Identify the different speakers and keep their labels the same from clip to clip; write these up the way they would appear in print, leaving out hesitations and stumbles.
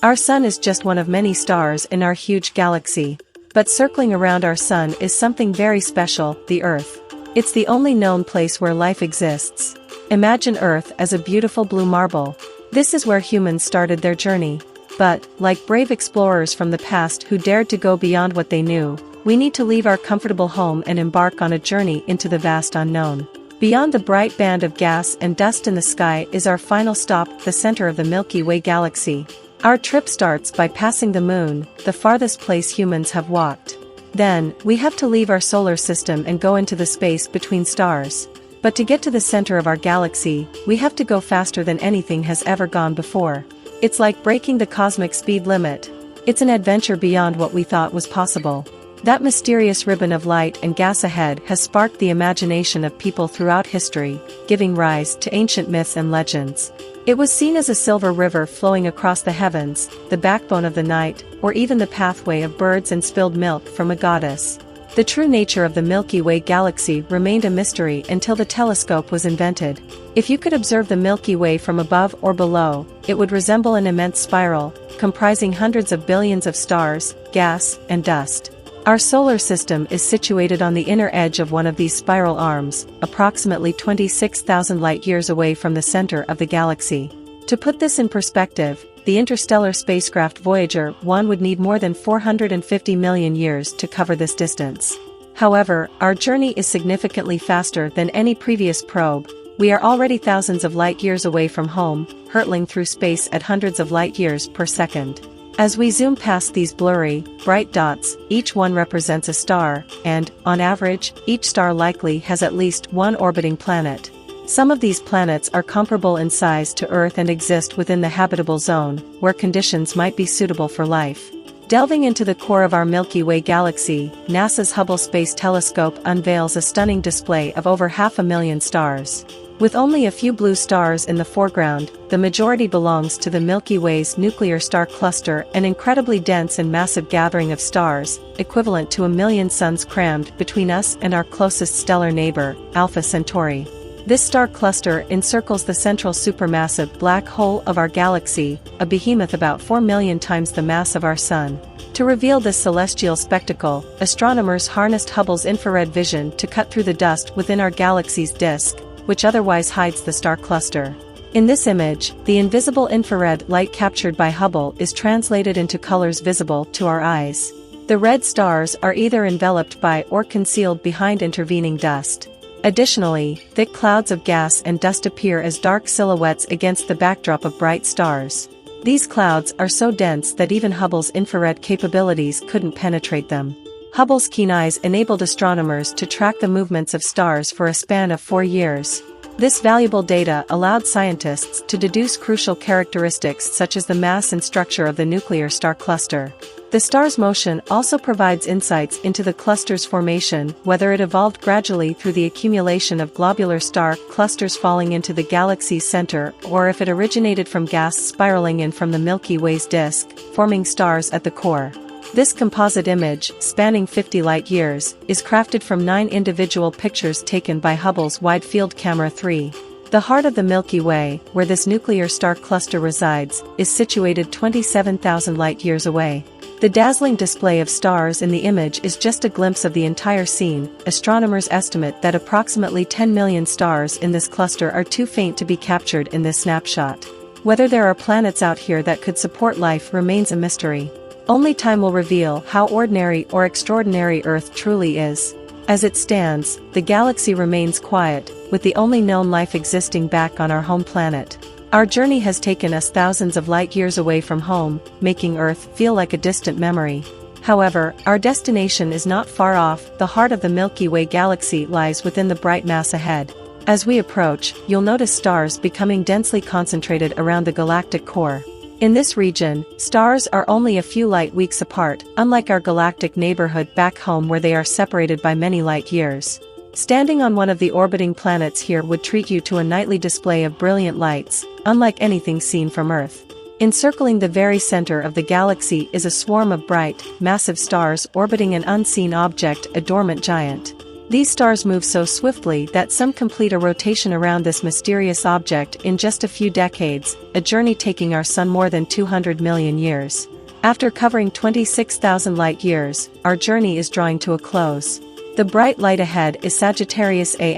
Speaker 1: Our sun is just one of many stars in our huge galaxy. But circling around our sun is something very special, the Earth. It's the only known place where life exists. Imagine Earth as a beautiful blue marble. This is where humans started their journey. But, like brave explorers from the past who dared to go beyond what they knew, we need to leave our comfortable home and embark on a journey into the vast unknown. Beyond the bright band of gas and dust in the sky is our final stop, the center of the Milky Way Galaxy. Our trip starts by passing the moon, the farthest place humans have walked. Then, we have to leave our solar system and go into the space between stars. But to get to the center of our galaxy, we have to go faster than anything has ever gone before. It's like breaking the cosmic speed limit. It's an adventure beyond what we thought was possible. That mysterious ribbon of light and gas ahead has sparked the imagination of people throughout history, giving rise to ancient myths and legends. It was seen as a silver river flowing across the heavens, the backbone of the night, or even the pathway of birds and spilled milk from a goddess. The true nature of the Milky Way Galaxy remained a mystery until the telescope was invented. If you could observe the Milky Way from above or below, it would resemble an immense spiral, comprising hundreds of billions of stars, gas, and dust. Our solar system is situated on the inner edge of one of these spiral arms, approximately 26,000 light-years away from the center of the galaxy. To put this in perspective, the interstellar spacecraft Voyager 1 would need more than 450 million years to cover this distance. However, our journey is significantly faster than any previous probe. We are already thousands of light-years away from home, hurtling through space at hundreds of light-years per second. As we zoom past these blurry, bright dots, each one represents a star, and, on average, each star likely has at least one orbiting planet. Some of these planets are comparable in size to Earth and exist within the habitable zone, where conditions might be suitable for life. Delving into the core of our Milky Way Galaxy, NASA's Hubble Space Telescope unveils a stunning display of over 500,000 stars. With only a few blue stars in the foreground, the majority belongs to the Milky Way's nuclear star cluster, an incredibly dense and massive gathering of stars, equivalent to 1 million suns crammed between us and our closest stellar neighbor, Alpha Centauri. This star cluster encircles the central supermassive black hole of our galaxy, a behemoth about 4 million times the mass of our Sun. To reveal this celestial spectacle, astronomers harnessed Hubble's infrared vision to cut through the dust within our galaxy's disk, which otherwise hides the star cluster. In this image, the invisible infrared light captured by Hubble is translated into colors visible to our eyes. The red stars are either enveloped by or concealed behind intervening dust. Additionally, thick clouds of gas and dust appear as dark silhouettes against the backdrop of bright stars. These clouds are so dense that even Hubble's infrared capabilities couldn't penetrate them. Hubble's keen eyes enabled astronomers to track the movements of stars for a span of 4 years. This valuable data allowed scientists to deduce crucial characteristics such as the mass and structure of the nuclear star cluster. The star's motion also provides insights into the cluster's formation, whether it evolved gradually through the accumulation of globular star clusters falling into the galaxy's center, or if it originated from gas spiraling in from the Milky Way's disk, forming stars at the core. This composite image, spanning 50 light-years, is crafted from 9 individual pictures taken by Hubble's Wide Field Camera 3. The heart of the Milky Way, where this nuclear star cluster resides, is situated 27,000 light-years away. The dazzling display of stars in the image is just a glimpse of the entire scene. Astronomers estimate that approximately 10 million stars in this cluster are too faint to be captured in this snapshot. Whether there are planets out here that could support life remains a mystery. Only time will reveal how ordinary or extraordinary Earth truly is. As it stands, the galaxy remains quiet, with the only known life existing back on our home planet. Our journey has taken us thousands of light-years away from home, making Earth feel like a distant memory. However, our destination is not far off. The heart of the Milky Way Galaxy lies within the bright mass ahead. As we approach, you'll notice stars becoming densely concentrated around the galactic core. In this region, stars are only a few light-weeks apart, unlike our galactic neighborhood back home where they are separated by many light-years. Standing on one of the orbiting planets here would treat you to a nightly display of brilliant lights, unlike anything seen from Earth. Encircling the very center of the galaxy is a swarm of bright, massive stars orbiting an unseen object, a dormant giant. These stars move so swiftly that some complete a rotation around this mysterious object in just a few decades, a journey taking our sun more than 200 million years. After covering 26,000 light-years, our journey is drawing to a close. The bright light ahead is Sagittarius A*,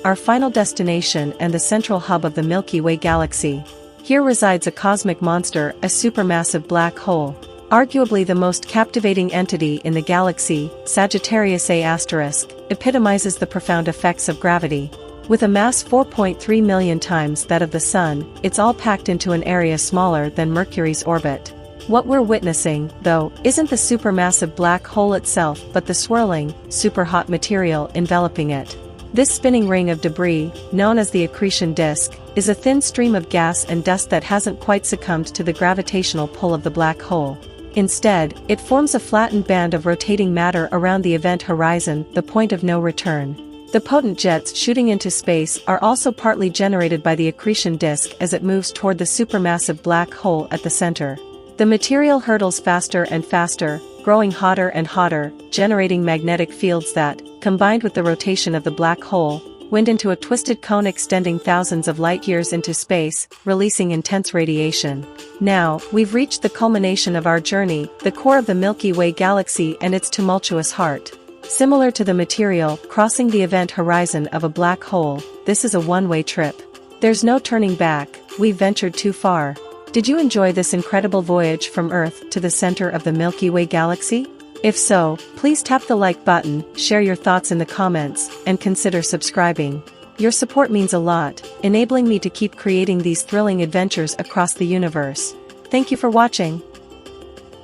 Speaker 1: our final destination and the central hub of the Milky Way Galaxy. Here resides a cosmic monster, a supermassive black hole. Arguably the most captivating entity in the galaxy, Sagittarius A*, epitomizes the profound effects of gravity. With a mass 4.3 million times that of the Sun, it's all packed into an area smaller than Mercury's orbit. What we're witnessing, though, isn't the supermassive black hole itself but the swirling, super-hot material enveloping it. This spinning ring of debris, known as the accretion disk, is a thin stream of gas and dust that hasn't quite succumbed to the gravitational pull of the black hole. Instead, it forms a flattened band of rotating matter around the event horizon, the point of no return. The potent jets shooting into space are also partly generated by the accretion disk as it moves toward the supermassive black hole at the center. The material hurtles faster and faster, growing hotter and hotter, generating magnetic fields that, combined with the rotation of the black hole, wind into a twisted cone extending thousands of light-years into space, releasing intense radiation. Now, we've reached the culmination of our journey, the core of the Milky Way Galaxy and its tumultuous heart. Similar to the material crossing the event horizon of a black hole, this is a one-way trip. There's no turning back, we've ventured too far. Did you enjoy this incredible voyage from Earth to the center of the Milky Way Galaxy? If so, please tap the like button, share your thoughts in the comments, and consider subscribing. Your support means a lot, enabling me to keep creating these thrilling adventures across the universe. Thank you for watching.